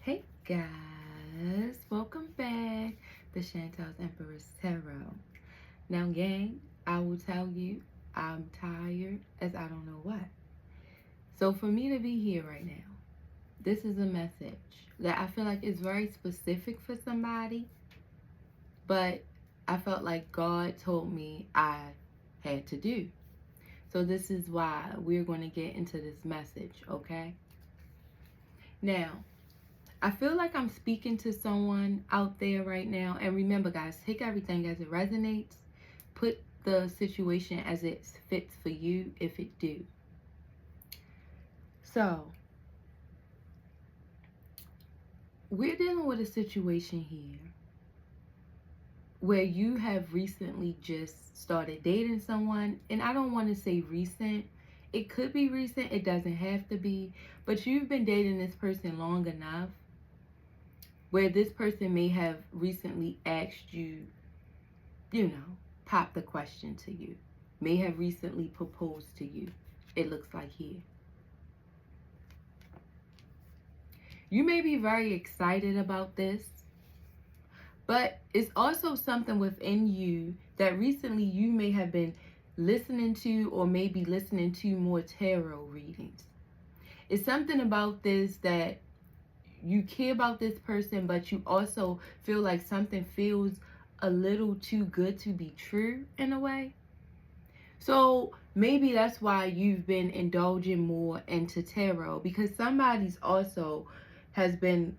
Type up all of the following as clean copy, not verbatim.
Hey guys, welcome back to Chantel's Empress Tarot. Now, gang, I will tell you, I'm tired as I don't know what. So, for me to be here right now, this is a message that I feel like is very specific for somebody, but I felt like God told me I had to do. So, this is why we're going to get into this message, okay? Now, I feel like I'm speaking to someone out there right now. And remember, guys, take everything as it resonates. Put the situation as it fits for you if it do. So, we're dealing with a situation here where you have recently just started dating someone. And I don't want to say recent. It could be recent. It doesn't have to be. But you've been dating this person long enough where this person may have recently asked you, pop the question to you, may have recently proposed to you. It looks like here. You may be very excited about this, but it's also something within you that recently you may have been listening to or maybe listening to more tarot readings. It's something about this that you care about this person, but you also feel like something feels a little too good to be true in a way. So maybe that's why you've been indulging more into tarot, because somebody's also has been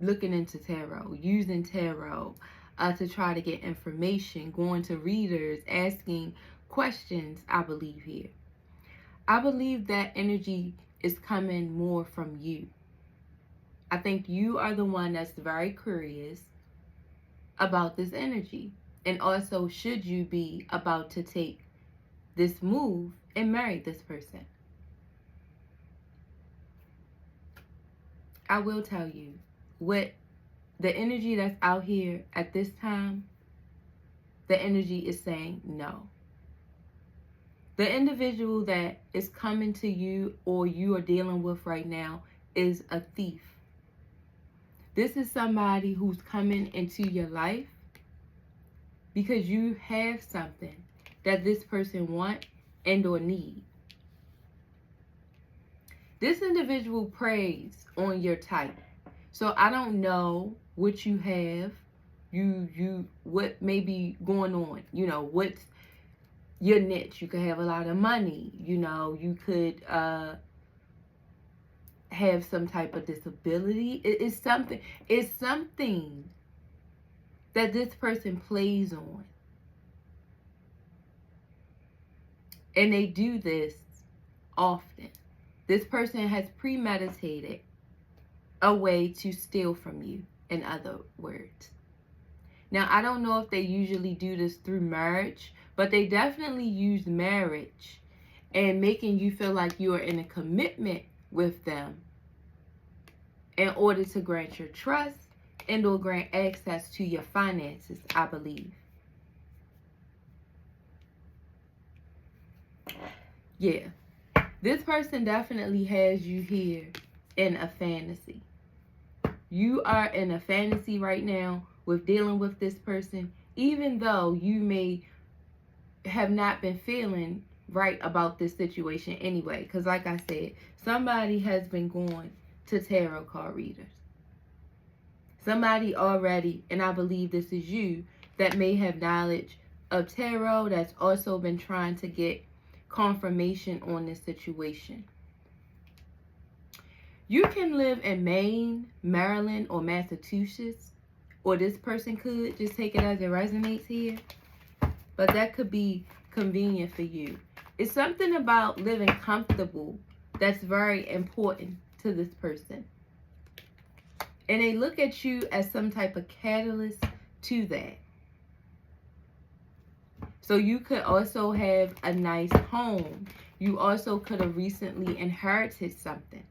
looking into tarot, using tarot to try to get information, going to readers, asking questions, I believe here. I believe that energy is coming more from you. I think you are the one that's very curious about this energy. And also, should you be about to take this move and marry this person? I will tell you what the energy that's out here at this time, the energy is saying no. The individual that is coming to you or you are dealing with right now is a thief. This is somebody who's coming into your life because you have something that this person want and or need. This individual preys on your type. So I don't know what you have, what may be going on, what's your niche. You could have a lot of money, you could have some type of disability. It's something that this person plays on. And they do this often. This person has premeditated a way to steal from you, in other words. Now, I don't know if they usually do this through marriage, but they definitely use marriage and making you feel like you are in a commitment with them in order to grant your trust and or grant access to your finances, I believe. Yeah. This person definitely has you here in a fantasy. You are in a fantasy right now with dealing with this person, even though you may have not been feeling right about this situation anyway. Because like I said, somebody has been going to tarot card readers. Somebody already, and I believe this is you, that may have knowledge of tarot, that's also been trying to get confirmation on this situation. You can live in Maine, Maryland, or Massachusetts, or this person could. Just take it as it resonates here. But that could be convenient for you. It's something about living comfortable that's very important to this person. And they look at you as some type of catalyst to that. So you could also have a nice home. You also could have recently inherited something.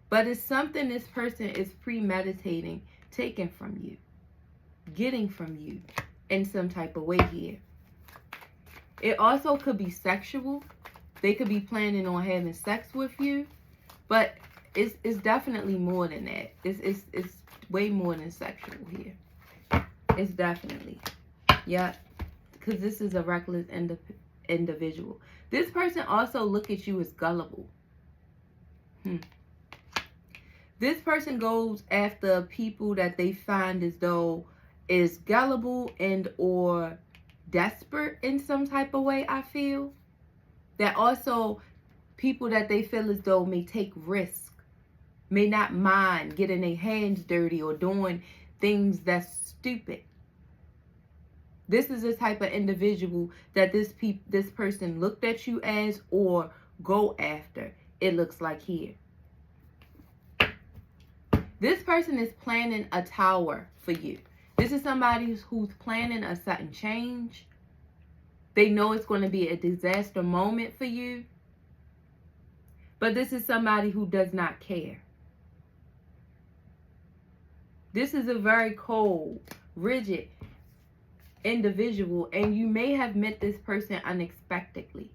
But it's something this person is premeditating, taking from you, getting from you in some type of way here. It also could be sexual. They could be planning on having sex with you. But it's definitely more than that. It's way more than sexual here. It's definitely. Yep. Because this is a reckless individual. This person also look at you as gullible. This person goes after people that they find as though is gullible and or desperate in some type of way, I feel. That also people that they feel as though may take risks, may not mind getting their hands dirty or doing things that's stupid. This is the type of individual that this person looked at you as or go after, it looks like here. This person is planning a tower for you. This is somebody who's planning a sudden change. They know it's going to be a disaster moment for you. But this is somebody who does not care. This is a very cold, rigid individual, and you may have met this person unexpectedly.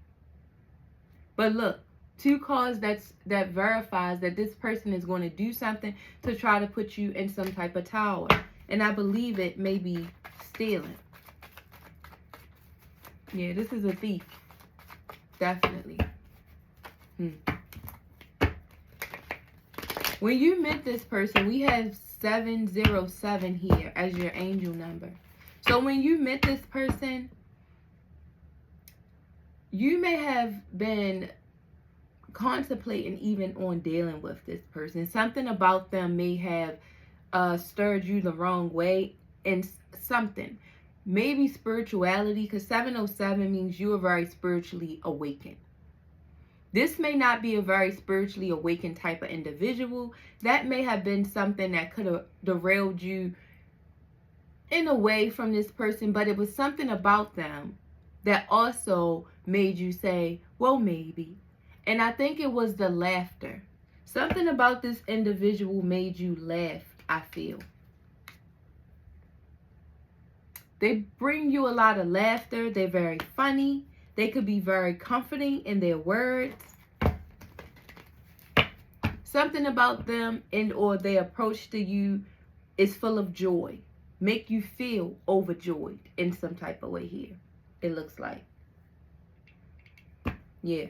But look, 2 cards that verifies that this person is going to do something to try to put you in some type of tower. And I believe it may be stealing. Yeah, this is a thief. Definitely. When you met this person, we have 707 here as your angel number. So when you met this person, you may have been contemplating even on dealing with this person. Something about them may have stirred you the wrong way, and something. Maybe spirituality, because 707 means you are very spiritually awakened. This may not be a very spiritually awakened type of individual. That may have been something that could have derailed you in a way from this person, but it was something about them that also made you say, well, maybe. And I think it was the laughter. Something about this individual made you laugh, I feel. They bring you a lot of laughter. They're very funny. They could be very comforting in their words. Something about them and or their approach to you is full of joy. Make you feel overjoyed in some type of way here, it looks like. Yeah.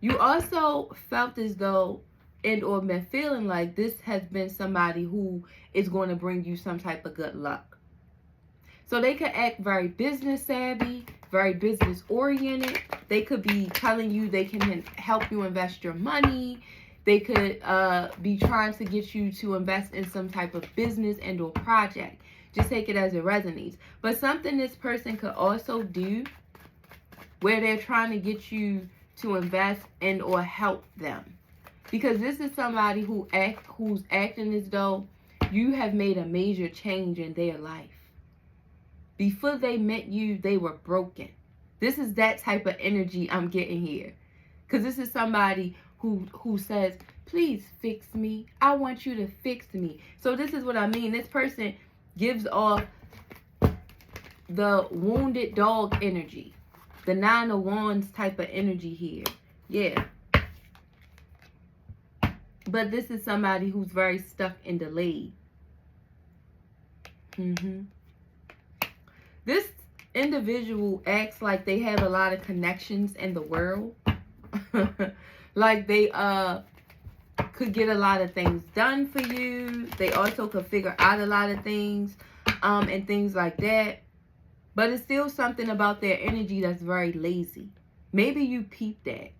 You also felt as though and or been feeling like this has been somebody who is going to bring you some type of good luck. So they could act very business savvy, very business oriented. They could be telling you they can help you invest your money. They could be trying to get you to invest in some type of business and or project. Just take it as it resonates. But something this person could also do where they're trying to get you to invest and or help them. Because this is somebody who's acting as though you have made a major change in their life. Before they met you, they were broken. This is that type of energy I'm getting here. Because this is somebody who says, please fix me. I want you to fix me. So this is what I mean. This person gives off the wounded dog energy. The 9 of Wands type of energy here. Yeah. But this is somebody who's very stuck and delayed. This individual acts like they have a lot of connections in the world. Like they could get a lot of things done for you. They also could figure out a lot of things and things like that. But it's still something about their energy that's very lazy. Maybe you peeped that.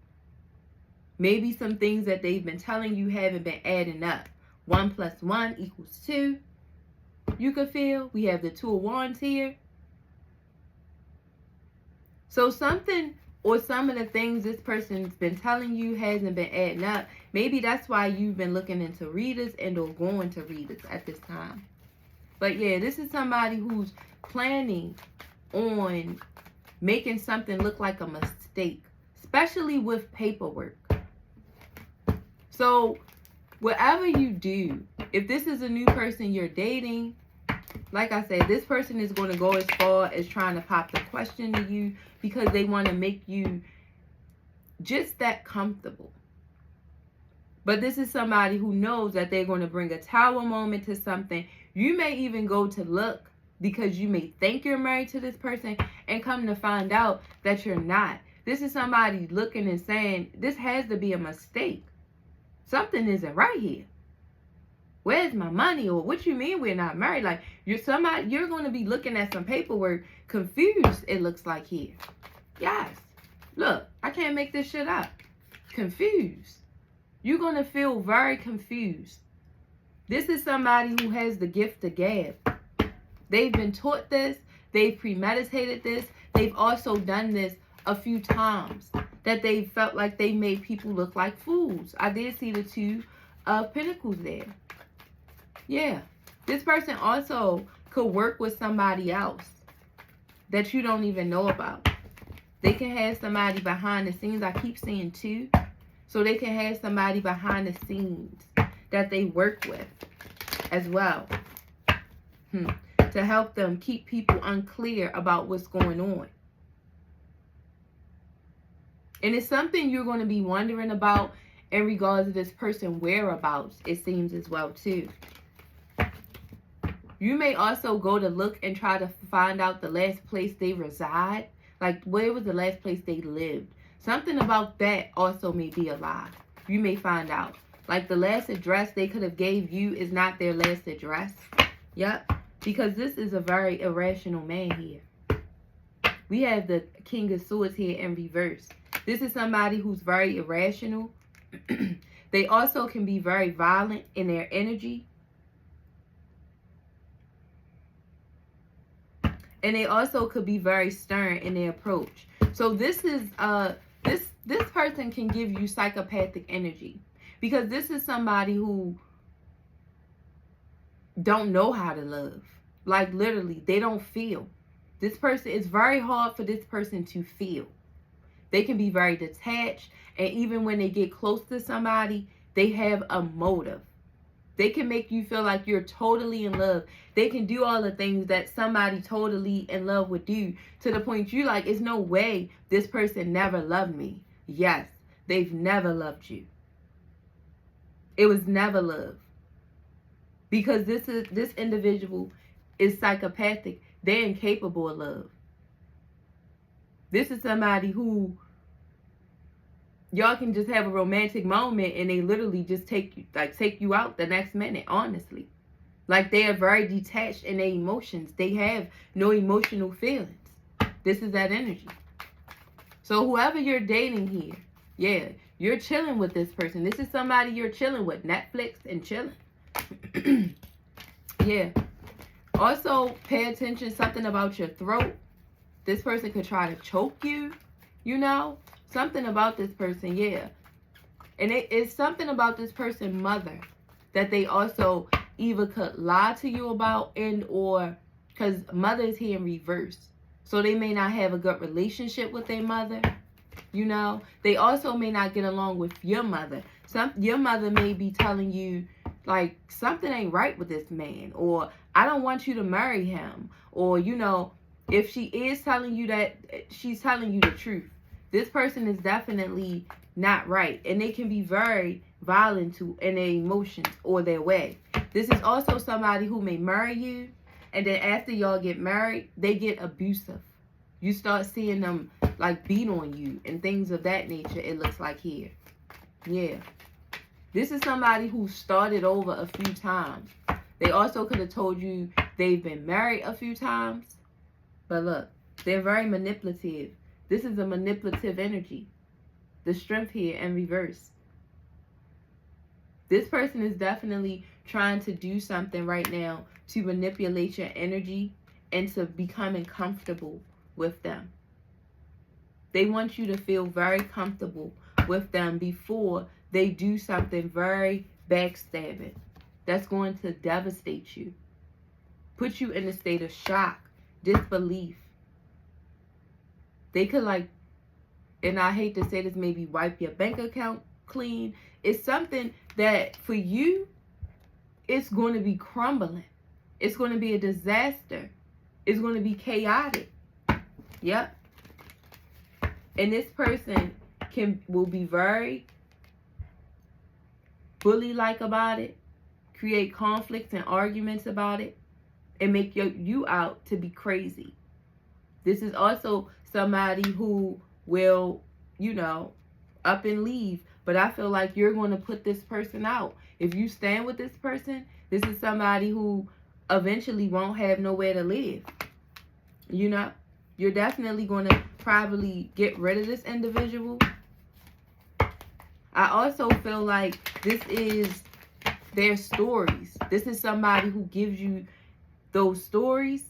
Maybe some things that they've been telling you haven't been adding up. 1 + 1 = 2. You could feel. We have the 2 of Wands here. So something or some of the things this person's been telling you hasn't been adding up. Maybe that's why you've been looking into readers and or going to readers at this time. But yeah, this is somebody who's planning on making something look like a mistake, especially with paperwork. So whatever you do, if this is a new person you're dating, like I said, this person is going to go as far as trying to pop the question to you because they want to make you just that comfortable. But this is somebody who knows that they're going to bring a tower moment to something. You may even go to look because you may think you're married to this person and come to find out that you're not. This is somebody looking and saying, this has to be a mistake. Something isn't right here. Where's my money? Or what you mean we're not married? Like, you're going to be looking at some paperwork confused, it looks like here. Yes. Look, I can't make this shit up. Confused. You're going to feel very confused. This is somebody who has the gift of gab. They've been taught this. They've premeditated this. They've also done this a few times. That they felt like they made people look like fools. I did see the 2 of Pentacles there. Yeah. This person also could work with somebody else that you don't even know about. They can have somebody behind the scenes. I keep seeing 2. So they can have somebody behind the scenes that they work with as well. To help them keep people unclear about what's going on. And it's something you're going to be wondering about in regards to this person's whereabouts, it seems as well too. You may also go to look and try to find out the last place they reside. Like, where was the last place they lived? Something about that also may be a lie. You may find out. Like, the last address they could have gave you is not their last address. Yep. Because this is a very irrational man here. We have the King of Swords here in reverse. This is somebody who's very irrational. They also can be very violent in their energy. And they also could be very stern in their approach. So this is this person can give you psychopathic energy. Because this is somebody who don't know how to love. Like, literally, they don't feel. This person, it's very hard for this person to feel. They can be very detached. And even when they get close to somebody, they have a motive. They can make you feel like you're totally in love. They can do all the things that somebody totally in love would do, to the point you're like, there's no way this person never loved me. Yes, they've never loved you. It was never love. Because this individual is psychopathic. They're incapable of love. This is somebody who y'all can just have a romantic moment and they literally just take you out the next minute, honestly. Like, they are very detached in their emotions. They have no emotional feelings. This is that energy. So whoever you're dating here, yeah, you're chilling with this person. This is somebody you're chilling with. Netflix and chilling. Yeah. Also, pay attention, something about your throat. This person could try to choke you, you know. Something about this person, yeah. And it's something about this person's mother that they also either could lie to you about, and or because mother is here in reverse. So they may not have a good relationship with their mother, you know. They also may not get along with your mother. Your mother may be telling you, like, something ain't right with this man, or I don't want you to marry him, or, you know, if she is telling you that, she's telling you the truth. This person is definitely not right. And they can be very violent in their emotions or their way. This is also somebody who may marry you. And then after y'all get married, they get abusive. You start seeing them like beat on you and things of that nature, it looks like here. Yeah. This is somebody who started over a few times. They also could have told you they've been married a few times. But look, they're very manipulative. This is a manipulative energy. The strength here in reverse. This person is definitely trying to do something right now to manipulate your energy and to becoming comfortable with them. They want you to feel very comfortable with them before they do something very backstabbing that's going to devastate you. Put you in a state of shock, disbelief. They could, like, and I hate to say this, maybe wipe your bank account clean. It's something that for you, it's going to be crumbling. It's going to be a disaster. It's going to be chaotic. Yep. And this person will be very bully-like about it, create conflicts and arguments about it, and make you out to be crazy. This is also somebody who will, up and leave. But I feel like you're going to put this person out. If you stand with this person, this is somebody who eventually won't have nowhere to live. You're definitely going to probably get rid of this individual. I also feel like this is their stories. This is somebody who gives you those stories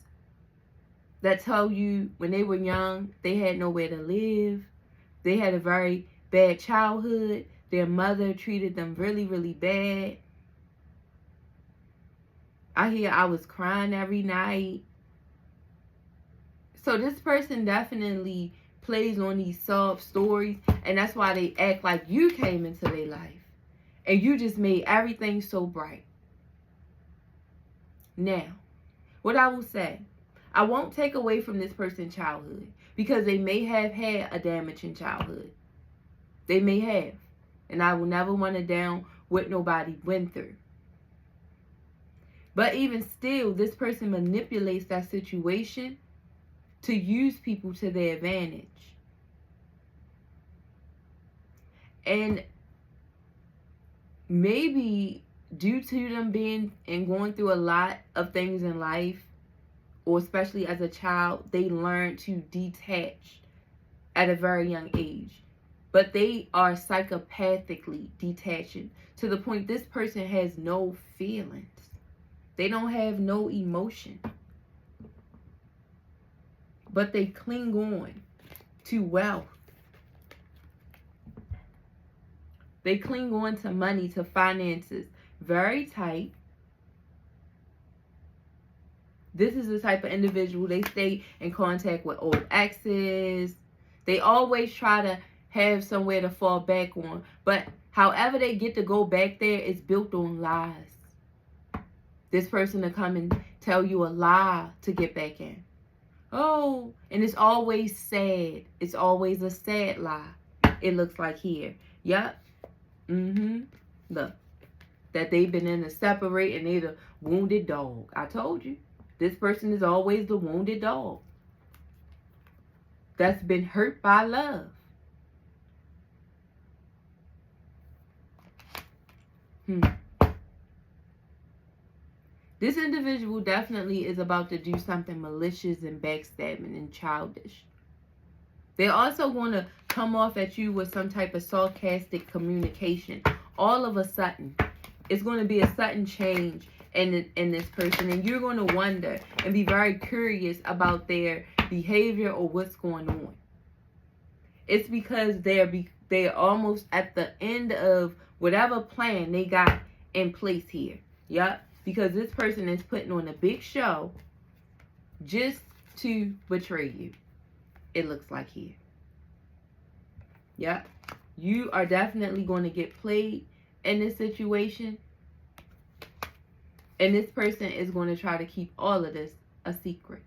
that tell you when they were young, they had nowhere to live. They had a very bad childhood. Their mother treated them really, really bad. I was crying every night. So this person definitely plays on these soft stories, and that's why they act like you came into their life and you just made everything so bright. Now, what I will say, I won't take away from this person's childhood, because they may have had a damaging childhood. They may have. And I will never want to down what nobody went through. But even still, this person manipulates that situation to use people to their advantage. And maybe due to them being and going through a lot of things in life, or especially as a child, they learn to detach at a very young age. But they are psychopathically detaching to the point this person has no feelings. They don't have no emotion. But they cling on to wealth. They cling on to money, to finances. Very tight. This is the type of individual, they stay in contact with old exes. They always try to have somewhere to fall back on. But however they get to go back there, it's built on lies. This person will come and tell you a lie to get back in. Oh, and it's always sad. It's always a sad lie. It looks like here. Yep. Look. That they've been in a separate and they're the wounded dog. I told you. This person is always the wounded dog that's been hurt by love. This individual definitely is about to do something malicious and backstabbing and childish. They're also going to come off at you with some type of sarcastic communication. All of a sudden. It's going to be a sudden change in this person. And you're going to wonder and be very curious about their behavior or what's going on. It's because they're almost at the end of whatever plan they got in place here. Yep. Because this person is putting on a big show just to betray you. It looks like here. Yep. You are definitely going to get played in this situation. And this person is going to try to keep all of this a secret.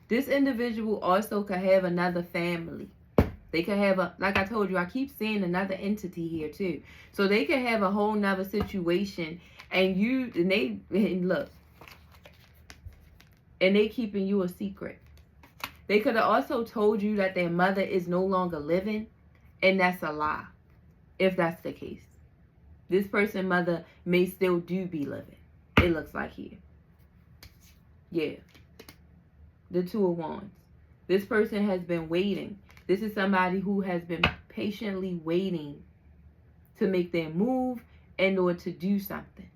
This individual also could have another family. They could have like I told you, I keep seeing another entity here too. So they could have a whole nother situation, and look, and they keeping you a secret. They could have also told you that their mother is no longer living, and that's a lie, if that's the case. This person's mother may still be living. It looks like here. Yeah. The Two of Wands. This person has been waiting. This is somebody who has been patiently waiting to make their move and or to do something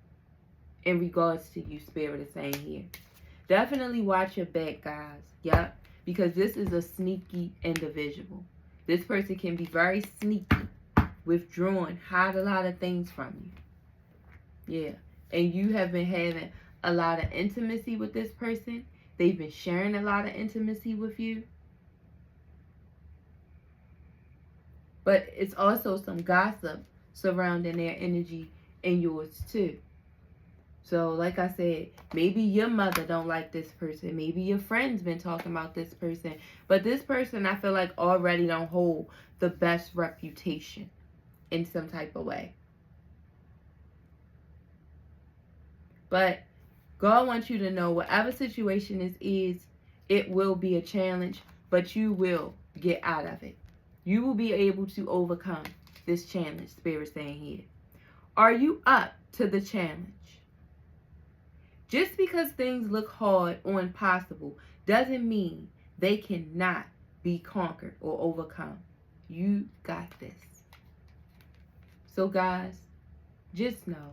in regards to you, Spirit is saying here. Definitely watch your back, guys. Yep. Because this is a sneaky individual. This person can be very sneaky, withdrawn, hide a lot of things from you. Yeah. And you have been having a lot of intimacy with this person. They've been sharing a lot of intimacy with you. But it's also some gossip surrounding their energy and yours too. So, like I said, maybe your mother don't like this person. Maybe your friends been talking about this person. But this person, I feel like, already don't hold the best reputation in some type of way. But God wants you to know whatever situation this is, it will be a challenge, but you will get out of it. You will be able to overcome this challenge, Spirit saying here. Are you up to the challenge? Just because things look hard or impossible doesn't mean they cannot be conquered or overcome. You got this. So guys, just know,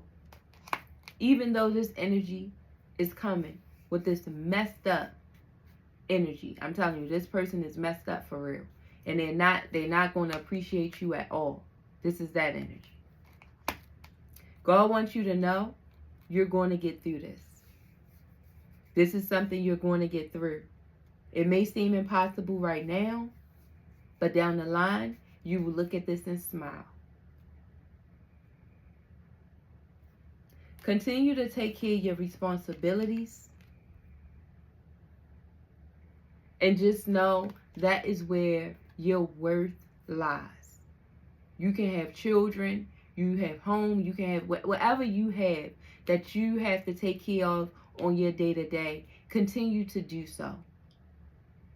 even though this energy is coming with this messed up energy, I'm telling you, this person is messed up for real. And they're not going to appreciate you at all. This is that energy. God wants you to know you're going to get through this. This is something you're going to get through. It may seem impossible right now, but down the line, you will look at this and smile. Continue to take care of your responsibilities. And just know that is where your worth lies. You can have children, you have home, you can have whatever you have that you have to take care of on your day-to-day. Continue to do so.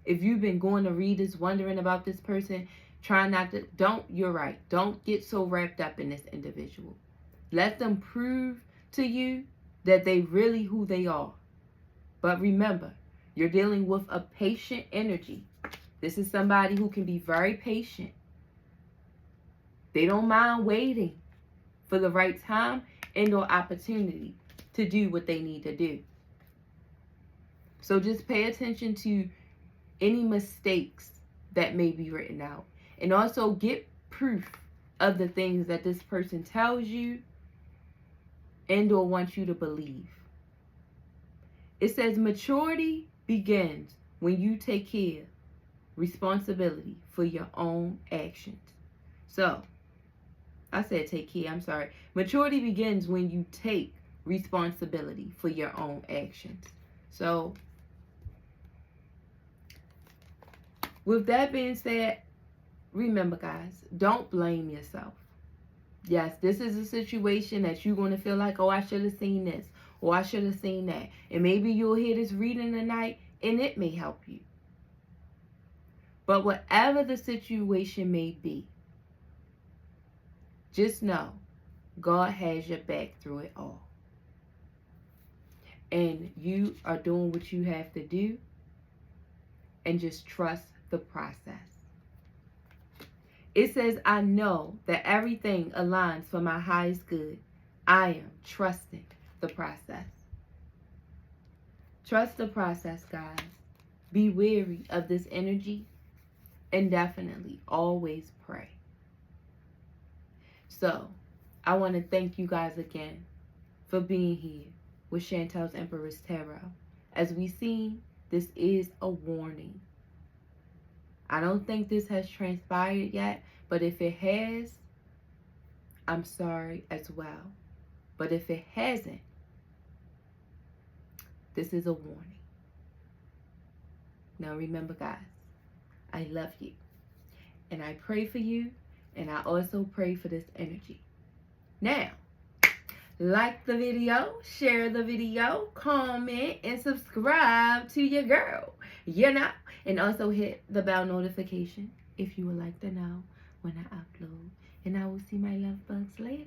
If you've been going to readers wondering about this person, try not to, you're right. Don't get so wrapped up in this individual. Let them prove to you that they really who they are. But remember, you're dealing with a patient energy. This is somebody who can be very patient. They don't mind waiting for the right time and or opportunity to do what they need to do. So just pay attention to any mistakes that may be written out. And also get proof of the things that this person tells you and or wants you to believe. It says maturity begins when you take care, responsibility for your own actions. So, I said take care, I'm sorry. Maturity begins when you take responsibility for your own actions. So, with that being said, remember guys, don't blame yourself. Yes, this is a situation that you're going to feel like, oh, I should have seen this, or I should have seen that. And maybe you'll hear this reading tonight, and it may help you. But whatever the situation may be, just know God has your back through it all. And you are doing what you have to do, and just trust the process. It says, I know that everything aligns for my highest good. I am trusting the process. Trust the process, guys. Be wary of this energy and definitely always pray. So, I want to thank you guys again for being here with Chantel's Empress Tarot. As we see, this is a warning. I don't think this has transpired yet, but if it has, I'm sorry as well. But if it hasn't, this is a warning. Now remember, guys, I love you. And I pray for you, and I also pray for this energy. Now, like the video, share the video, comment, and subscribe to your girl. You know, and also hit the bell notification if you would like to know when I upload. And I will see my love bugs later.